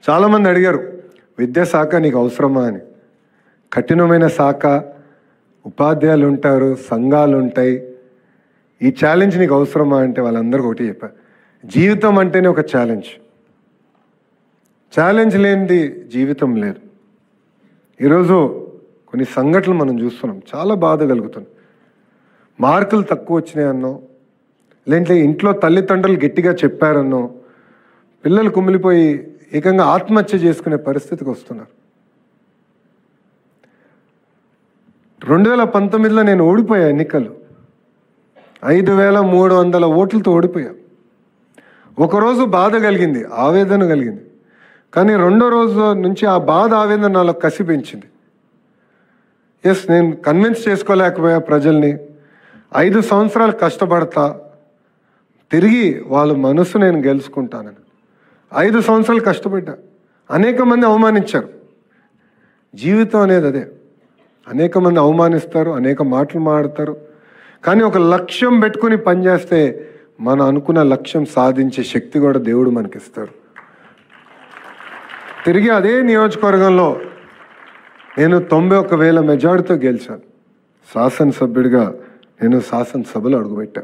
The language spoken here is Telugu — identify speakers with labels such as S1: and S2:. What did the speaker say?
S1: చాలామంది అడిగారు, విద్యాశాఖ నీకు అవసరమా అని. కఠినమైన శాఖ, ఉపాధ్యాయులు ఉంటారు, సంఘాలు ఉంటాయి. ఈ ఛాలెంజ్ నీకు అవసరమా అంటే వాళ్ళందరికీ ఒకటి చెప్పారు, జీవితం అంటేనే ఒక ఛాలెంజ్. ఛాలెంజ్ లేనిది జీవితం లేదు. ఈరోజు కొన్ని సంఘటనలు మనం చూస్తున్నాం, చాలా బాధ కలుగుతుంది. మార్కులు తక్కువ వచ్చినాయన్నో, లేదంటే ఇంట్లో తల్లిదండ్రులు గట్టిగా చెప్పారన్నో పిల్లలు కుమిలిపోయి ఏకంగా ఆత్మహత్య చేసుకునే పరిస్థితికి వస్తున్నారు. 2019లో నేను ఓడిపోయా ఎన్నికలు, 5300 ఓట్లతో ఓడిపోయా. ఒకరోజు బాధ కలిగింది, ఆవేదన కలిగింది. కానీ రెండో రోజు నుంచి ఆ బాధ, ఆవేదన నాలో కసి పెంచింది. నేను కన్విన్స్ చేసుకోలేకపోయా ప్రజల్ని. 5 సంవత్సరాలు కష్టపడతా, తిరిగి వాళ్ళ మనసు నేను గెలుచుకుంటానని 5 సంవత్సరాలు కష్టపడ్డా. అనేక మంది అవమానించారు. జీవితం అనేది అదే, అనేక మంది అవమానిస్తారు, అనేక మాటలు మాట్లాడతారు. కానీ ఒక లక్ష్యం పెట్టుకుని పనిచేస్తే మనం అనుకున్న లక్ష్యం సాధించే శక్తి కూడా దేవుడు మనకిస్తాడు. తిరిగి అదే నియోజకవర్గంలో నేను 91,000 మెజార్టీతో గెలిచాను. శాసనసభ్యుడిగా నేను శాసనసభలో అడుగుపెట్టా.